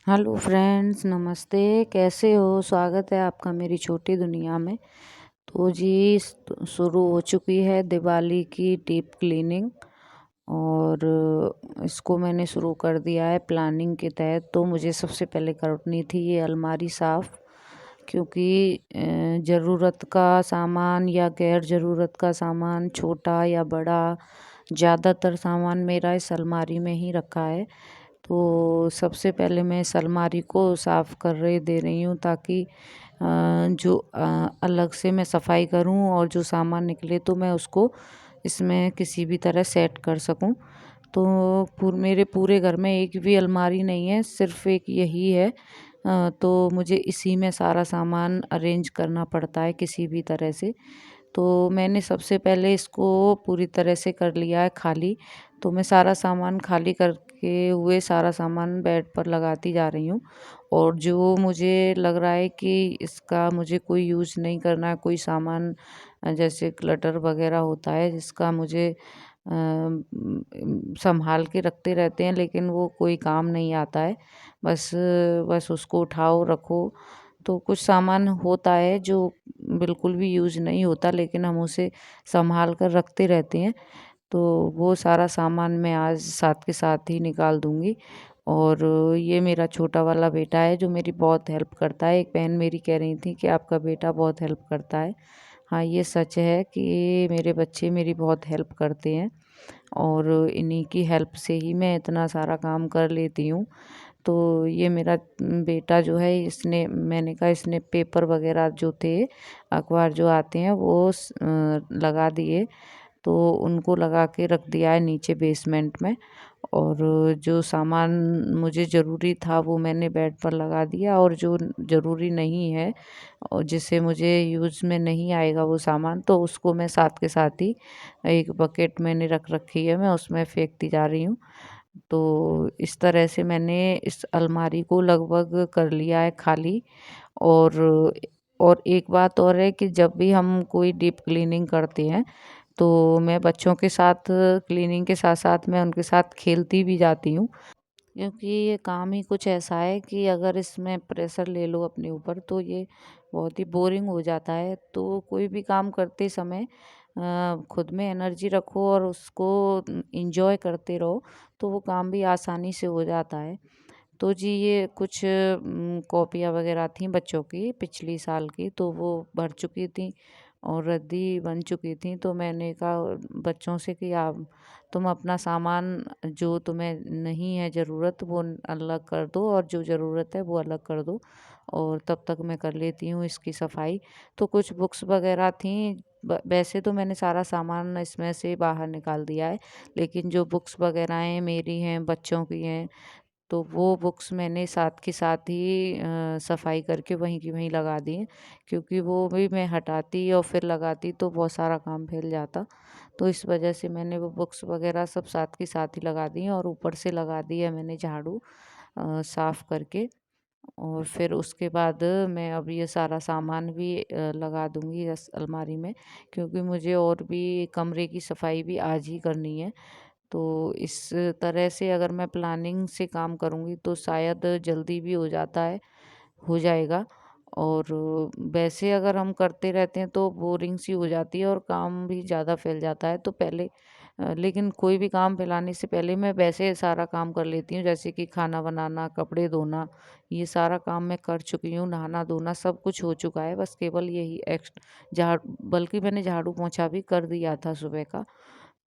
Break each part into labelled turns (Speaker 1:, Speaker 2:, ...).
Speaker 1: Hello friends, नमस्ते। कैसे हो? स्वागत है आपका मेरी छोटी दुनिया में। तो जी शुरू हो चुकी है दिवाली की डीप क्लीनिंग और इसको मैंने शुरू कर दिया है प्लानिंग के तहत। तो मुझे सबसे पहले करनी थी ये अलमारी साफ़, क्योंकि ज़रूरत का सामान या गैर ज़रूरत का सामान, छोटा या बड़ा, ज़्यादातर सामान मेरा इस अलमारी में ही रखा है। तो सबसे पहले मैं इस अलमारी को साफ़ कर दे रही हूँ, ताकि अलग से मैं सफाई करूँ और जो सामान निकले तो मैं उसको इसमें किसी भी तरह सेट कर सकूँ। तो मेरे पूरे घर में एक भी अलमारी नहीं है, सिर्फ़ एक यही है। तो मुझे इसी में सारा सामान अरेंज करना पड़ता है किसी भी तरह से। तो मैंने सबसे पहले इसको पूरी तरह से कर लिया है खाली। तो मैं सारा सामान खाली करके हुए सारा सामान बेड पर लगाती जा रही हूँ, और जो मुझे लग रहा है कि इसका मुझे कोई यूज़ नहीं करना है, कोई सामान जैसे क्लटर वगैरह होता है जिसका मुझे संभाल के रखते रहते हैं लेकिन वो कोई काम नहीं आता है। बस बस उसको उठाओ रखो। तो कुछ सामान होता है जो बिल्कुल भी यूज़ नहीं होता, लेकिन हम उसे संभाल कर रखते रहते हैं। तो वो सारा सामान मैं आज साथ के साथ ही निकाल दूँगी। और ये मेरा छोटा वाला बेटा है जो मेरी बहुत हेल्प करता है। एक बहन मेरी कह रही थी कि आपका बेटा बहुत हेल्प करता है। हाँ, ये सच है कि मेरे बच्चे मेरी बहुत हेल्प करते हैं, और इन्हीं की हेल्प से ही मैं इतना सारा काम कर लेती हूँ। तो ये मेरा बेटा जो है, इसने मैंने कहा इसने पेपर वगैरह जो थे, अखबार जो आते हैं वो लगा दिए। तो उनको लगा के रख दिया है नीचे बेसमेंट में। और जो सामान मुझे ज़रूरी था वो मैंने बेड पर लगा दिया, और जो ज़रूरी नहीं है और जिसे मुझे यूज़ में नहीं आएगा वो सामान, तो उसको मैं साथ के साथ ही एक बकेट मैंने रख रखी है, मैं उसमें फेंकती जा रही हूँ। तो इस तरह से मैंने इस अलमारी को लगभग कर लिया है खाली। और एक बात और है कि जब भी हम कोई डीप क्लीनिंग करते हैं, तो मैं बच्चों के साथ क्लीनिंग के साथ-साथ मैं उनके साथ खेलती भी जाती हूँ। क्योंकि ये काम ही कुछ ऐसा है कि अगर इसमें प्रेशर ले लो अपने ऊपर तो ये बहुत ही बोरिंग हो जाता है। तो कोई भी काम करते समय खुद में एनर्जी रखो और उसको एंजॉय करते रहो, तो वो काम भी आसानी से हो जाता है। तो जी ये कुछ कॉपियाँ वगैरह थी बच्चों की पिछली साल की, तो वो भर चुकी थी और रद्दी बन चुकी थी। तो मैंने कहा बच्चों से कि आप तुम अपना सामान जो तुम्हें नहीं है ज़रूरत वो अलग कर दो, और जो ज़रूरत है वो अलग कर दो, और तब तक मैं कर लेती हूँ इसकी सफाई। तो कुछ बुक्स वगैरह थी। वैसे तो मैंने सारा सामान इसमें से बाहर निकाल दिया है, लेकिन जो बुक्स वगैरह हैं मेरी हैं, बच्चों की हैं, तो वो बुक्स मैंने साथ के साथ ही सफाई करके वहीं की वहीं लगा दी हैं, क्योंकि वो भी मैं हटाती और फिर लगाती तो बहुत सारा काम फैल जाता। तो इस वजह से मैंने वो बुक्स वगैरह सब साथ के साथ ही लगा दी हैं, और ऊपर से लगा दी है मैंने झाड़ू साफ़ करके। और फिर उसके बाद मैं अब ये सारा सामान भी लगा दूँगी इस अलमारी में, क्योंकि मुझे और भी कमरे की सफाई भी आज ही करनी है। तो इस तरह से अगर मैं प्लानिंग से काम करूँगी तो शायद जल्दी भी हो जाएगा। और वैसे अगर हम करते रहते हैं तो बोरिंग सी हो जाती है और काम भी ज़्यादा फैल जाता है। तो पहले लेकिन कोई भी काम फैलाने से पहले मैं वैसे सारा काम कर लेती हूँ, जैसे कि खाना बनाना, कपड़े धोना, ये सारा काम मैं कर चुकी हूँ। नहाना-धोना सब कुछ हो चुका है, बस केवल यही बल्कि मैंने झाड़ू-पोंछा भी कर दिया था सुबह का।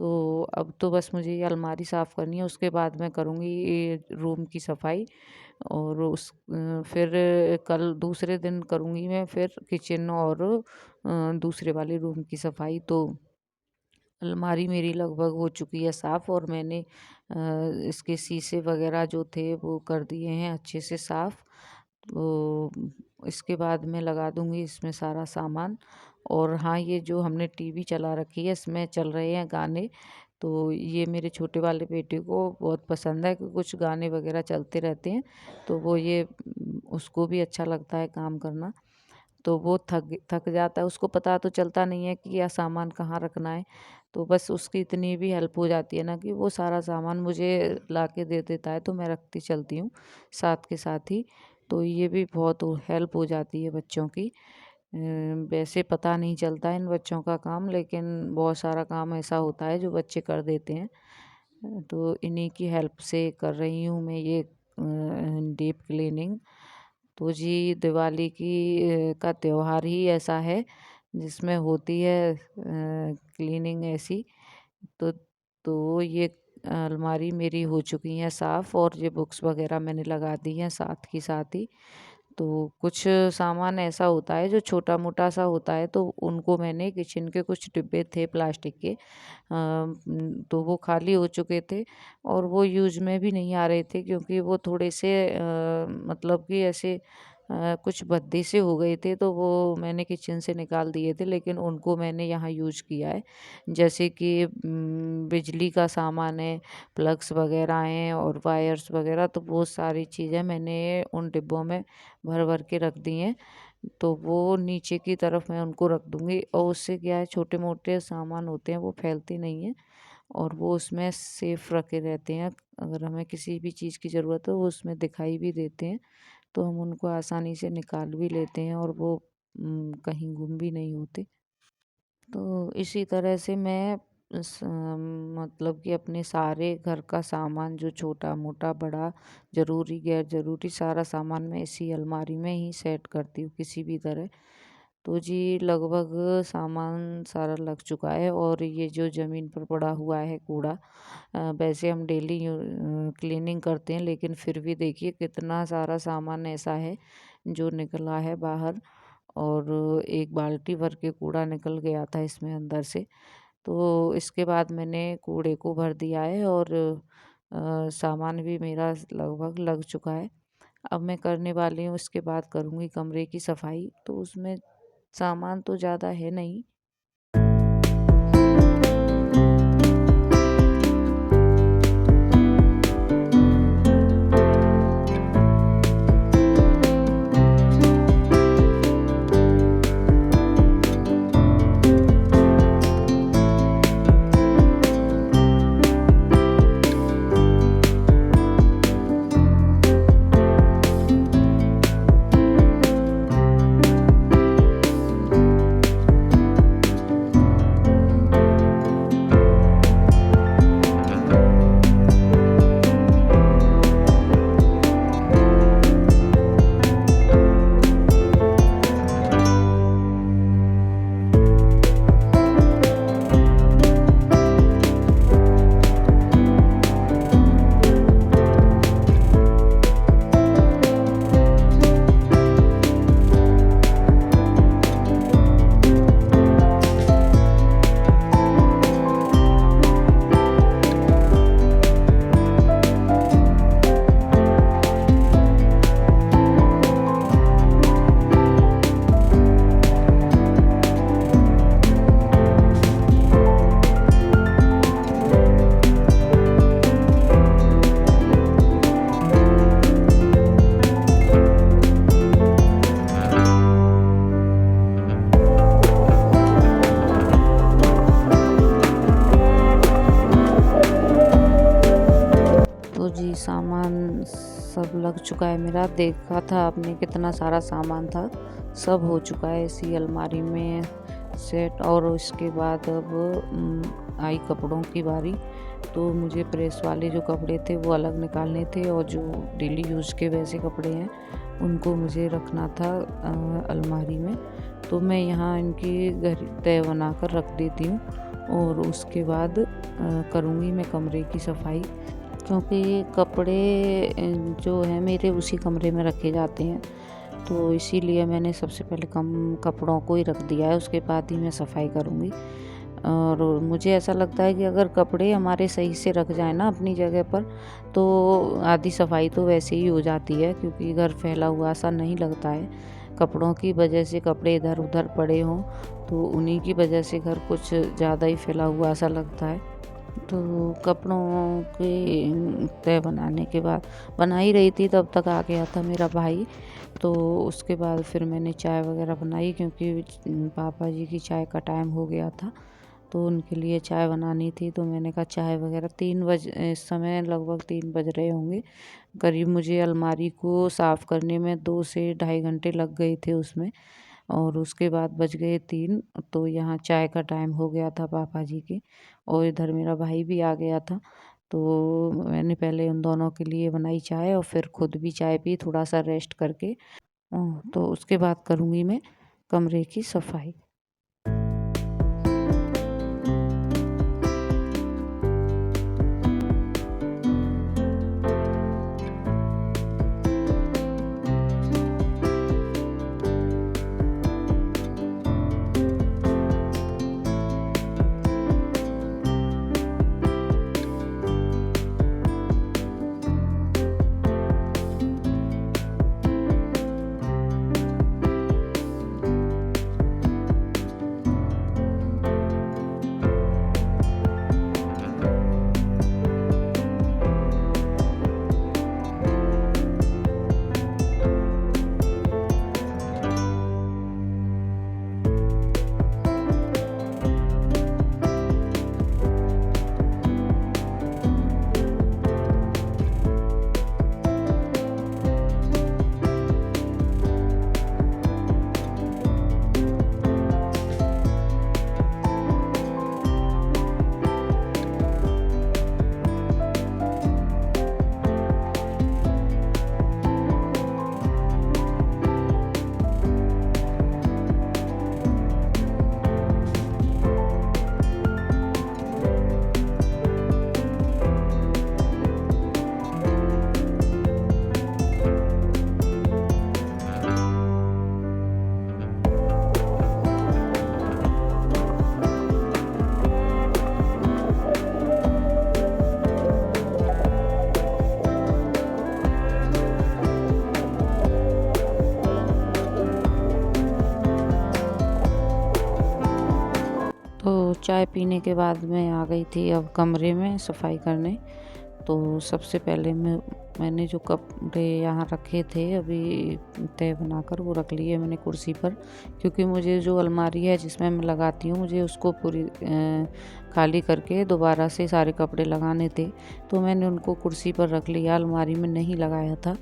Speaker 1: तो अब तो बस मुझे ये अलमारी साफ़ करनी है, उसके बाद मैं करूँगी ये रूम की सफाई। और फिर कल दूसरे दिन करूँगी मैं फिर किचन और दूसरे वाले रूम की सफाई। तो अलमारी मेरी लगभग हो चुकी है साफ़, और मैंने इसके शीशे वगैरह जो थे वो कर दिए हैं अच्छे से साफ़। तो इसके बाद मैं लगा दूँगी इसमें सारा सामान। और हाँ, ये जो हमने टीवी चला रखी है इसमें चल रहे हैं गाने। तो ये मेरे छोटे वाले बेटे को बहुत पसंद है कि कुछ गाने वगैरह चलते रहते हैं। तो वो ये उसको भी अच्छा लगता है काम करना। तो वो थक थक जाता है, उसको पता तो चलता नहीं है कि यह सामान कहाँ रखना है। तो बस उसकी इतनी भी हेल्प हो जाती है ना कि वो सारा सामान मुझे ला के दे देता है, तो मैं रखती चलती हूँ साथ के साथ ही। तो ये भी बहुत हेल्प हो जाती है बच्चों की। वैसे पता नहीं चलता है इन बच्चों का काम, लेकिन बहुत सारा काम ऐसा होता है जो बच्चे कर देते हैं। तो इन्हीं की हेल्प से कर रही हूँ मैं ये डीप क्लीनिंग। तो जी दिवाली का त्योहार ही ऐसा है जिसमें होती है क्लीनिंग ऐसी। तो ये अलमारी मेरी हो चुकी है साफ़, और ये बुक्स वगैरह मैंने लगा दी हैं साथ ही साथ ही। तो कुछ सामान ऐसा होता है जो छोटा मोटा सा होता है, तो उनको मैंने किचन के कुछ डिब्बे थे प्लास्टिक के, तो वो खाली हो चुके थे और वो यूज़ में भी नहीं आ रहे थे, क्योंकि वो थोड़े से मतलब कि ऐसे कुछ भद्दे से हो गए थे, तो वो मैंने किचन से निकाल दिए थे, लेकिन उनको मैंने यहाँ यूज़ किया है। जैसे कि बिजली का सामान है, प्लग्स वगैरह हैं और वायर्स वगैरह, तो वो सारी चीज़ें मैंने उन डिब्बों में भर भर के रख दी हैं। तो वो नीचे की तरफ मैं उनको रख दूँगी, और उससे क्या है, छोटे मोटे सामान होते हैं वो फैलते नहीं हैं और वो उसमें सेफ रखे रहते हैं। अगर हमें किसी भी चीज़ की ज़रूरत हो वो उसमें दिखाई भी देते हैं, तो हम उनको आसानी से निकाल भी लेते हैं और वो कहीं गुम भी नहीं होते। तो इसी तरह से मैं मतलब कि अपने सारे घर का सामान, जो छोटा मोटा बड़ा ज़रूरी गैर ज़रूरी सारा सामान, मैं इसी अलमारी में ही सेट करती हूँ किसी भी तरह। तो जी लगभग सामान सारा लग चुका है, और ये जो ज़मीन पर पड़ा हुआ है कूड़ा, वैसे हम डेली क्लीनिंग करते हैं, लेकिन फिर भी देखिए कितना सारा सामान ऐसा है जो निकला है बाहर, और एक बाल्टी भर के कूड़ा निकल गया था इसमें अंदर से। तो इसके बाद मैंने कूड़े को भर दिया है, और सामान भी मेरा लगभग लग चुका है। अब मैं करने वाली हूँ, इसके बाद करूँगी कमरे की सफाई, तो उसमें सामान तो ज़्यादा है नहीं। तो जी सामान सब लग चुका है मेरा। देखा था आपने कितना सारा सामान था, सब हो चुका है इसी अलमारी में सेट। और उसके बाद अब आई कपड़ों की बारी। तो मुझे प्रेस वाले जो कपड़े थे वो अलग निकालने थे, और जो डेली यूज़ के वैसे कपड़े हैं उनको मुझे रखना था अलमारी में। तो मैं यहाँ इनकी तय बना कर रख देती हूँ, और उसके बाद करूँगी मैं कमरे की सफाई, क्योंकि कपड़े जो हैं मेरे उसी कमरे में रखे जाते हैं। तो इसीलिए मैंने सबसे पहले कम कपड़ों को ही रख दिया है, उसके बाद ही मैं सफाई करूँगी। और मुझे ऐसा लगता है कि अगर कपड़े हमारे सही से रख जाएँ ना अपनी जगह पर, तो आधी सफाई तो वैसे ही हो जाती है, क्योंकि घर फैला हुआ सा नहीं लगता है। कपड़ों की वजह से कपड़े इधर उधर पड़े हों, तो उन्हीं की वजह से घर कुछ ज़्यादा ही फैला हुआ सा लगता है। तो कपड़ों की तह बनाने के बाद, बना ही रही थी, तब तक आ गया था मेरा भाई। तो उसके बाद फिर मैंने चाय वगैरह बनाई, क्योंकि पापा जी की चाय का टाइम हो गया था। तो उनके लिए चाय बनानी थी। तो मैंने कहा चाय वगैरह 3 बज इस समय लगभग 3 बज रहे होंगे। करीब मुझे अलमारी को साफ़ करने में 2 से ढाई घंटे लग गए थे उसमें, और उसके बाद बज गए 3। तो यहाँ चाय का टाइम हो गया था पापा जी के, और इधर मेरा भाई भी आ गया था। तो मैंने पहले उन दोनों के लिए बनाई चाय और फिर खुद भी चाय पी, थोड़ा-सा रेस्ट करके। तो उसके बाद करूँगी मैं कमरे की सफाई। तो चाय पीने के बाद मैं आ गई थी अब कमरे में सफाई करने। तो सबसे पहले मैंने जो कपड़े यहाँ रखे थे अभी तय बनाकर वो रख लिए मैंने कुर्सी पर, क्योंकि मुझे जो अलमारी है जिसमें मैं लगाती हूँ मुझे उसको पूरी खाली करके दोबारा से सारे कपड़े लगाने थे। तो मैंने उनको कुर्सी पर रख लिया, अलमारी में नहीं लगाया था।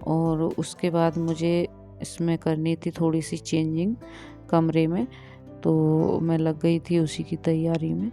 Speaker 1: और उसके बाद मुझे इसमें करनी थी थोड़ी सी चेंजिंग कमरे में, तो मैं लग गई थी उसी की तैयारी में।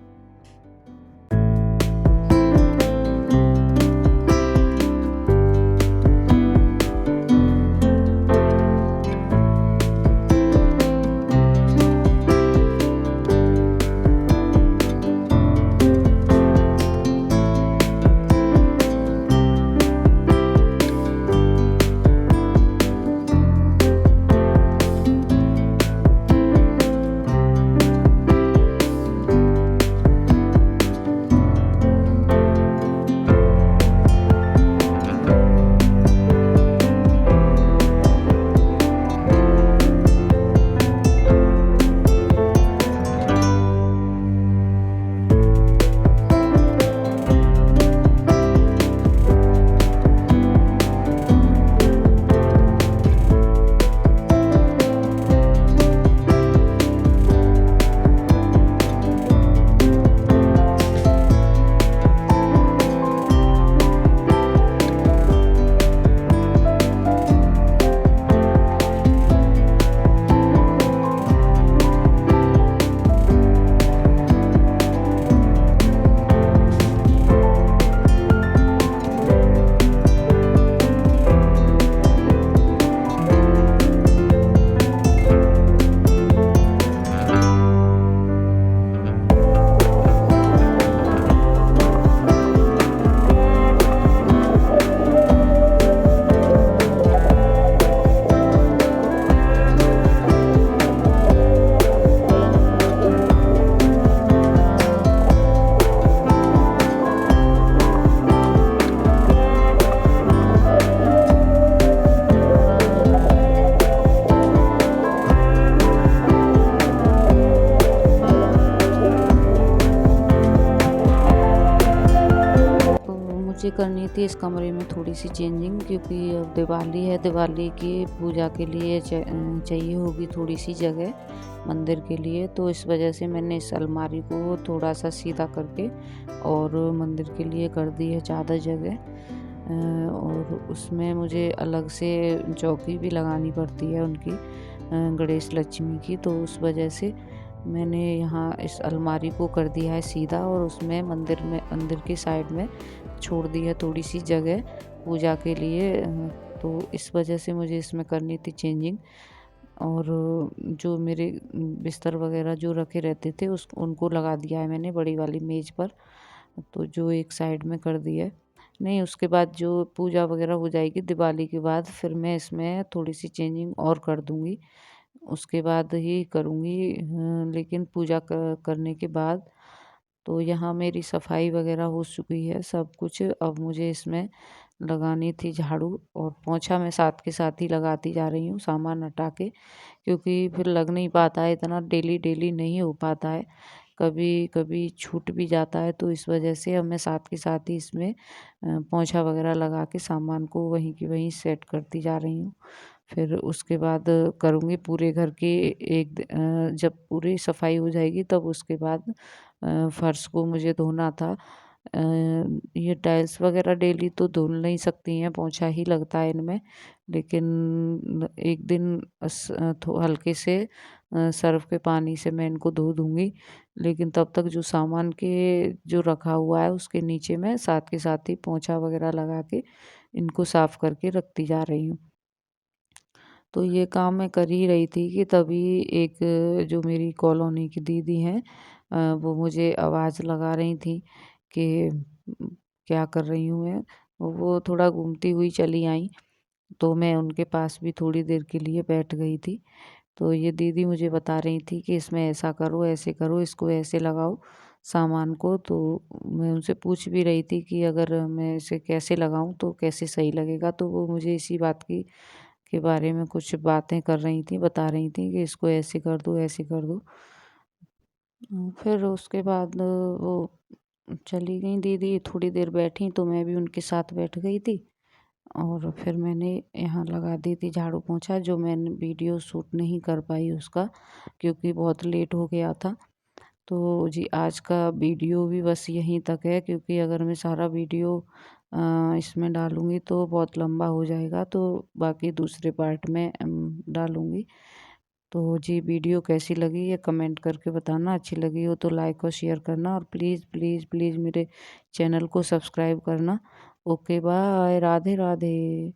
Speaker 1: करनी थी इस कमरे में थोड़ी सी चेंजिंग, क्योंकि अब दिवाली है, दिवाली की पूजा के लिए चाहिए होगी थोड़ी सी जगह मंदिर के लिए। तो इस वजह से मैंने इस अलमारी को थोड़ा सा सीधा करके और मंदिर के लिए कर दी है ज़्यादा जगह। और उसमें मुझे अलग से चौकी भी लगानी पड़ती है उनकी, गणेश लक्ष्मी की। तो उस वजह से मैंने यहाँ इस अलमारी को कर दिया है सीधा और उसमें मंदिर की साइड में छोड़ दी है थोड़ी सी जगह पूजा के लिए। तो इस वजह से मुझे इसमें करनी थी चेंजिंग। और जो मेरे बिस्तर वगैरह जो रखे रहते थे उनको लगा दिया है मैंने बड़ी वाली मेज़ पर। तो जो एक साइड में कर दिया है। नहीं, उसके बाद जो पूजा वगैरह हो जाएगी दिवाली के बाद, फिर मैं इसमें थोड़ी सी चेंजिंग और कर दूँगी। उसके बाद ही करूँगी, लेकिन पूजा करने के बाद। तो यहाँ मेरी सफाई वगैरह हो चुकी है सब कुछ। अब मुझे इसमें लगानी थी झाड़ू और पोंछा मैं साथ के साथ ही लगाती जा रही हूँ सामान हटा के, क्योंकि फिर लग नहीं पाता है, इतना डेली नहीं हो पाता है, कभी कभी छूट भी जाता है। तो इस वजह से अब मैं साथ के साथ ही इसमें पोंछा वगैरह लगा के सामान को वहीं की वहीं सेट करती जा रही हूँ। फिर उसके बाद करूँगी पूरे घर की जब पूरी सफाई हो जाएगी तब उसके बाद फर्श को मुझे धोना था। ये टाइल्स वगैरह डेली तो धुल नहीं सकती हैं, पोंछा ही लगता है इनमें। लेकिन एक दिन हल्के से सर्फ़ के पानी से मैं इनको धो दूँगी। लेकिन तब तक जो सामान के जो रखा हुआ है उसके नीचे मैं साथ के साथ ही पोंछा वगैरह लगा के इनको साफ़ करके रखती जा रही हूँ। तो ये काम मैं कर ही रही थी कि तभी एक जो मेरी कॉलोनी की दीदी हैं, वो मुझे आवाज़ लगा रही थी कि क्या कर रही हूँ मैं। वो थोड़ा घूमती हुई चली आईं, तो मैं उनके पास भी थोड़ी देर के लिए बैठ गई थी। तो ये दीदी मुझे बता रही थी कि इसमें ऐसा करो, ऐसे करो, इसको ऐसे लगाओ सामान को। तो मैं उनसे पूछ भी रही थी कि अगर मैं इसे कैसे लगाऊँ तो कैसे सही लगेगा। तो वो मुझे इसी बात की के बारे में कुछ बातें कर रही थी, बता रही थी कि इसको ऐसे कर दो, ऐसे कर दो। फिर उसके बाद वो चली गईं दीदी, थोड़ी देर बैठी तो मैं भी उनके साथ बैठ गई थी। और फिर मैंने यहाँ लगा दी थी झाड़ू पोंछा, जो मैंने वीडियो शूट नहीं कर पाई उसका, क्योंकि बहुत लेट हो गया था। तो जी आज का वीडियो भी बस यहीं तक है, क्योंकि अगर मैं सारा वीडियो इसमें डालूँगी तो बहुत लंबा हो जाएगा, तो बाकी दूसरे पार्ट में डालूँगी। तो जी वीडियो कैसी लगी ये कमेंट करके बताना, अच्छी लगी हो तो लाइक और शेयर करना और प्लीज़ प्लीज़ प्लीज़ मेरे चैनल को सब्सक्राइब करना। Okay bye, Radhe Radhe.